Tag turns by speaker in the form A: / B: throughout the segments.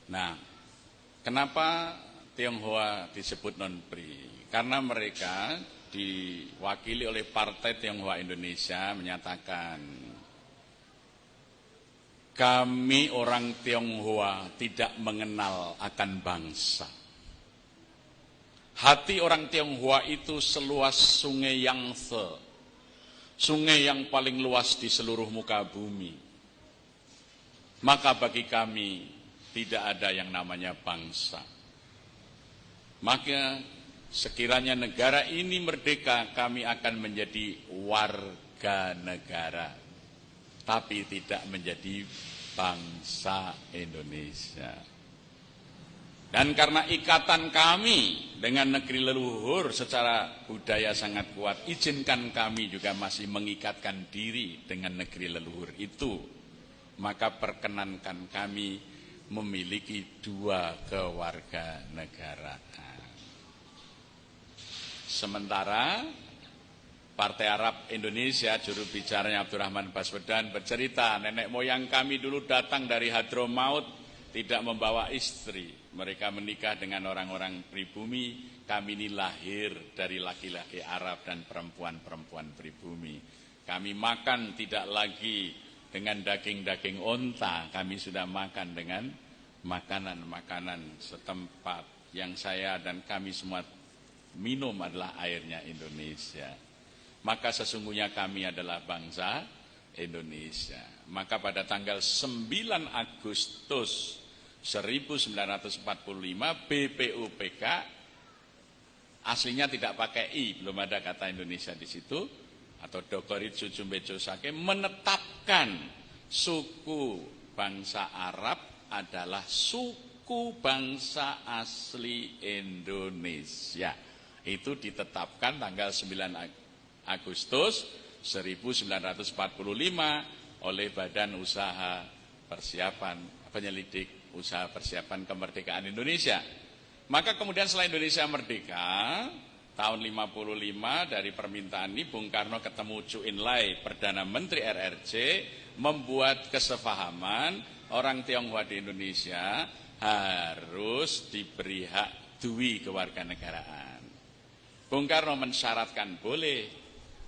A: Nah, kenapa Tionghoa disebut non-PRI? Karena mereka diwakili oleh Partai Tionghoa Indonesia menyatakan, kami orang Tionghoa tidak mengenal akan bangsa. Hati orang Tionghoa itu seluas sungai Yangtze, sungai yang paling luas di seluruh muka bumi. Maka bagi kami tidak ada yang namanya bangsa. Maka sekiranya negara ini merdeka, kami akan menjadi warga negara, tapi tidak menjadi bangsa Indonesia. Dan karena ikatan kami dengan negeri leluhur secara budaya sangat kuat, izinkan kami juga masih mengikatkan diri dengan negeri leluhur itu. Maka perkenankan kami memiliki 2 kewarganegaraan. Sementara Partai Arab Indonesia, juru bicaranya Abdurrahman Baswedan bercerita, nenek moyang kami dulu datang dari Hadramaut tidak membawa istri. Mereka menikah dengan orang-orang pribumi. Kami ini lahir dari laki-laki Arab dan perempuan-perempuan pribumi. Kami makan tidak lagi dengan daging-daging onta. Kami sudah makan dengan makanan-makanan setempat. Yang saya dan kami semua minum adalah airnya Indonesia. Maka sesungguhnya kami adalah bangsa Indonesia. Maka pada tanggal 9 Agustus 1945 BPUPK, aslinya tidak pakai I, belum ada kata Indonesia di situ, atau Dogoritsu Jumbejo Sake, menetapkan suku bangsa Arab adalah suku bangsa asli Indonesia. Itu ditetapkan tanggal 9 Agustus 1945 oleh Badan Usaha Persiapan Penyelidik Usaha Persiapan Kemerdekaan Indonesia. Maka kemudian setelah Indonesia merdeka tahun 55, dari permintaan ini Bung Karno ketemu Chu Enlai, Perdana Menteri RRC, membuat kesepahaman orang Tionghoa di Indonesia harus diberi hak dui kewarganegaraan. Bung Karno mensyaratkan boleh,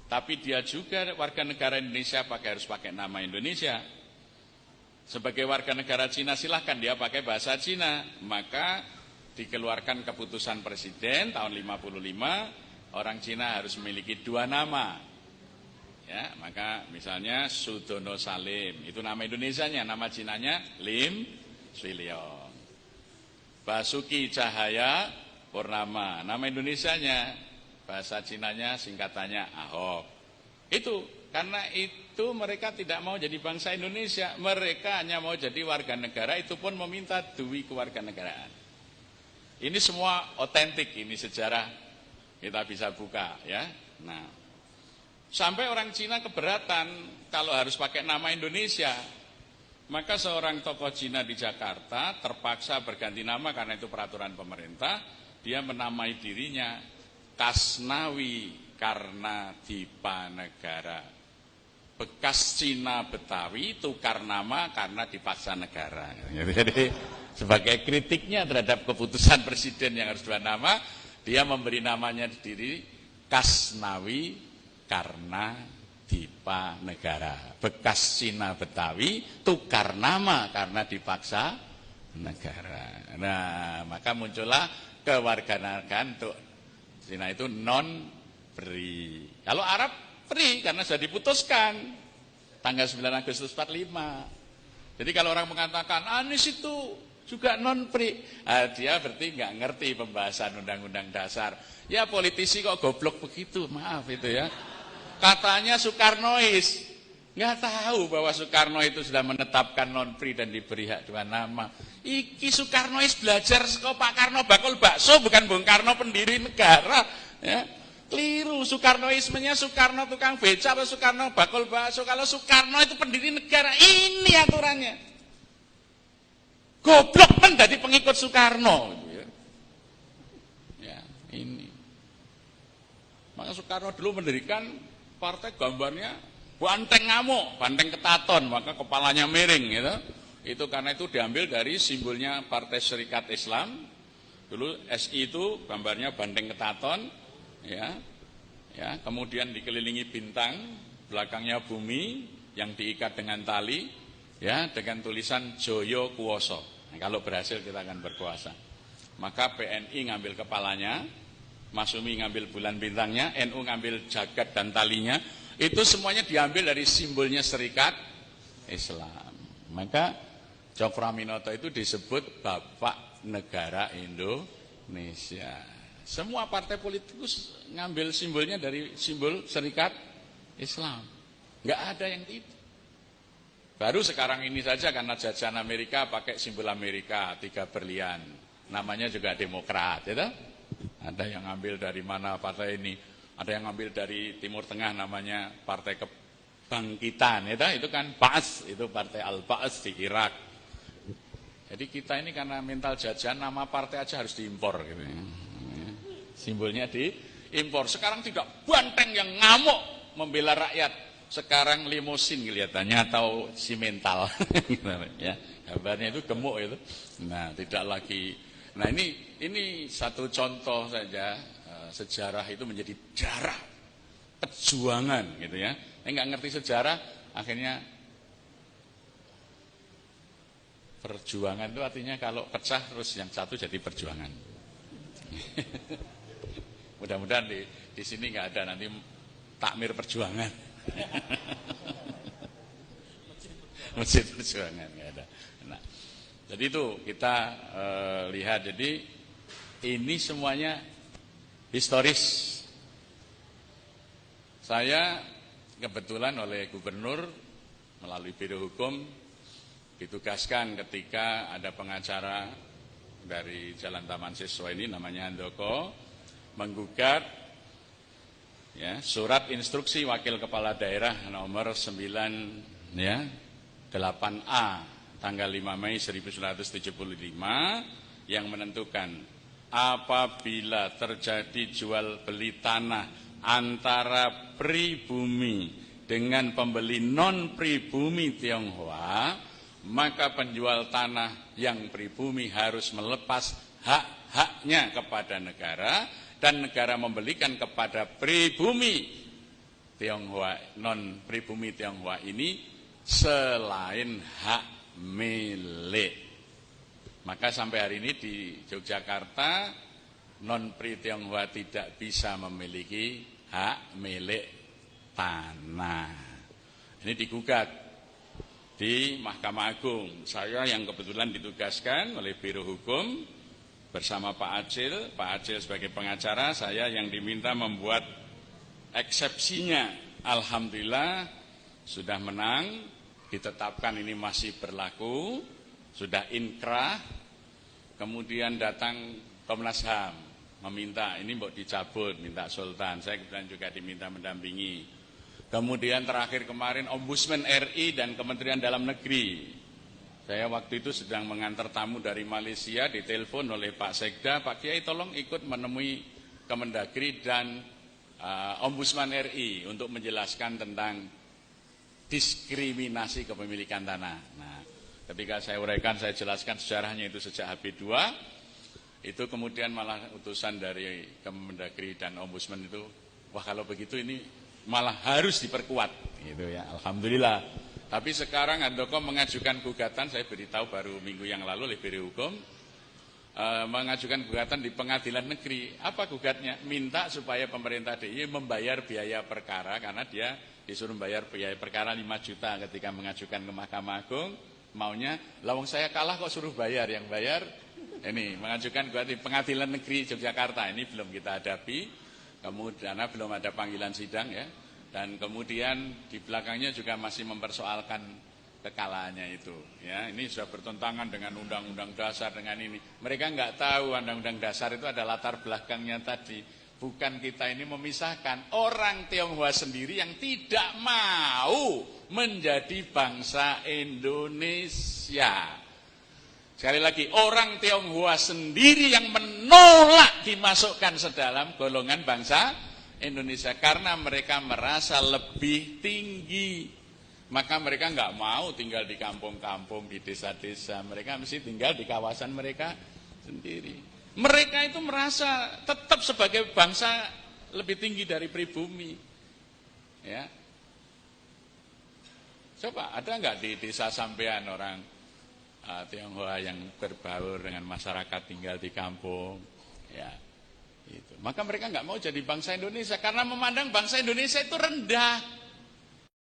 A: tapi dia juga warga negara Indonesia harus pakai nama Indonesia. Sebagai warga negara Cina silahkan dia pakai bahasa Cina. Maka dikeluarkan keputusan presiden tahun 55, orang Cina harus memiliki 2 nama. Ya, maka misalnya Sudono Salim, itu nama Indonesianya, nama Cinanya Lim Swee Leong. Basuki Cahaya Purnama, nama Indonesianya, bahasa Cinanya singkatannya Ahok. Itu karena itu mereka tidak mau jadi bangsa Indonesia, mereka hanya mau jadi warga negara, itu pun meminta dui kewarganegaraan. Ini semua otentik, ini sejarah kita bisa buka ya. Nah, sampai orang Cina keberatan kalau harus pakai nama Indonesia. Maka seorang tokoh Cina di Jakarta terpaksa berganti nama karena itu peraturan pemerintah. Dia menamai dirinya Kasnawi karena Dipanegara. Bekas Cina Betawi tukar nama karena dipaksa negara. Jadi sebagai kritiknya terhadap keputusan presiden yang harus 2 nama, dia memberi namanya sendiri Kasnawi karena Dipanegara. Bekas Cina Betawi tukar nama karena dipaksa negara. Nah, maka muncullah kewarganegaraan untuk Cina itu non-PRI. Kalau Arab PRI karena sudah diputuskan tanggal 9 Agustus 45. Jadi kalau orang mengatakan Anies itu juga non-PRI, dia berarti nggak ngerti pembahasan Undang-Undang Dasar. Ya politisi kok goblok begitu, maaf itu ya. Katanya Soekarnois, nggak tahu bahwa Soekarno itu sudah menetapkan non-PRI dan diberi hak 2 nama. Iki Soekarnois belajar kok Pak Karno bakul bakso, bukan Bung Karno pendiri negara. Ya. Keliru, Soekarnoismenya Soekarno tukang beca atau Soekarno bakul bakso. Kalau Soekarno itu pendiri negara, ini aturannya. Goblok men jadi pengikut Soekarno. Ya, ini. Maka Soekarno dulu mendirikan partai gambarnya banteng ngamuk, banteng ketaton, maka kepalanya miring gitu. itu karena itu diambil dari simbolnya Partai Serikat Islam. Dulu SI itu gambarnya banteng ketaton, ya, kemudian dikelilingi bintang, belakangnya bumi yang diikat dengan tali, ya, dengan tulisan Joyo Kuwoso. Nah, kalau berhasil kita akan berkuasa. Maka PNI ngambil kepalanya, Masumi ngambil bulan bintangnya, NU ngambil jagat dan talinya. Itu semuanya diambil dari simbolnya Serikat Islam. Maka Cokroaminoto itu disebut Bapak Negara Indonesia. Semua partai politikus ngambil simbolnya dari simbol Serikat Islam. Enggak ada yang tidak. Baru sekarang ini saja karena jajahan Amerika pakai simbol Amerika, 3 berlian. Namanya juga Demokrat, ya toh? Ada yang ngambil dari mana partai ini? Ada yang ngambil dari Timur Tengah namanya Partai Kebangkitan, ya toh? Itu kan Ba'as, itu Partai Al-Ba'as di Irak. Jadi kita ini karena mental jajahan nama partai aja harus diimpor gitu ya. Simbolnya diimpor. Sekarang tidak banteng yang ngamuk membela rakyat. Sekarang limosin kelihatannya atau simental. Ya, gambarnya itu gemuk itu. Nah, tidak lagi. Nah, ini satu contoh saja sejarah itu menjadi darah perjuangan gitu ya. Enggak ngerti sejarah akhirnya perjuangan itu artinya kalau pecah terus yang satu jadi perjuangan. Mudah-mudahan di sini nggak ada nanti takmir perjuangan. Masjid perjuangan nggak ada. Nah, jadi itu kita lihat. Jadi ini semuanya historis. Saya kebetulan oleh gubernur melalui Biro Hukum ditugaskan ketika ada pengacara dari Jalan Taman Siswa ini namanya Handoko menggugat ya, surat instruksi Wakil Kepala Daerah nomor 9 ya 8A tanggal 5 Mei 1975 yang menentukan apabila terjadi jual beli tanah antara pribumi dengan pembeli non pribumi Tionghoa, maka penjual tanah yang pribumi harus melepas hak-haknya kepada negara dan negara membelikan kepada pribumi Tionghoa, non pribumi Tionghoa ini selain hak milik. Maka sampai hari ini di Yogyakarta non pri Tionghoa tidak bisa memiliki hak milik tanah. Ini digugat di Mahkamah Agung. Saya yang kebetulan ditugaskan oleh Biro Hukum bersama Pak Acil sebagai pengacara, saya yang diminta membuat eksepsinya. Alhamdulillah sudah menang, ditetapkan ini masih berlaku, sudah inkrah. Kemudian datang Komnas HAM meminta ini mau dicabut, minta Sultan. Saya kebetulan juga diminta mendampingi. Kemudian terakhir kemarin Ombudsman RI dan Kementerian Dalam Negeri. Saya waktu itu sedang mengantar tamu dari Malaysia, ditelepon oleh Pak Sekda, Pak Kiai tolong ikut menemui Kemendagri dan Ombudsman RI untuk menjelaskan tentang diskriminasi kepemilikan tanah. Nah, ketika saya uraikan, saya jelaskan sejarahnya itu sejak HB2, itu kemudian malah utusan dari Kemendagri dan Ombudsman itu, wah kalau begitu ini malah harus diperkuat, gitu ya. Alhamdulillah. Tapi sekarang Handoko mengajukan gugatan, saya beritahu baru minggu yang lalu oleh Biro Hukum, mengajukan gugatan di Pengadilan Negeri. Apa gugatnya? Minta supaya pemerintah DIY membayar biaya perkara, karena dia disuruh membayar biaya perkara 5 juta ketika mengajukan ke Mahkamah Agung. Maunya, lawang saya kalah kok suruh bayar, yang bayar ini mengajukan gugatan di Pengadilan Negeri Yogyakarta. Ini belum kita hadapi. Kemudian belum ada panggilan sidang ya, dan kemudian di belakangnya juga masih mempersoalkan kekalahannya itu. Ya, ini sudah bertentangan dengan Undang-Undang Dasar dengan ini. Mereka nggak tahu Undang-Undang Dasar itu ada latar belakangnya tadi. Bukan kita ini memisahkan orang Tionghoa sendiri yang tidak mau menjadi bangsa Indonesia. Sekali lagi, orang Tionghoa sendiri yang menolak dimasukkan sedalam golongan bangsa Indonesia. Karena mereka merasa lebih tinggi, Maka mereka nggak mau tinggal di kampung-kampung, di desa-desa. Mereka mesti tinggal di kawasan mereka sendiri. Mereka itu merasa tetap sebagai bangsa lebih tinggi dari pribumi. Ya. Coba ada nggak di desa sampean orang Tionghoa yang berbaur dengan masyarakat tinggal di kampung? Ya, itu. Maka mereka nggak mau jadi bangsa Indonesia karena memandang bangsa Indonesia itu rendah.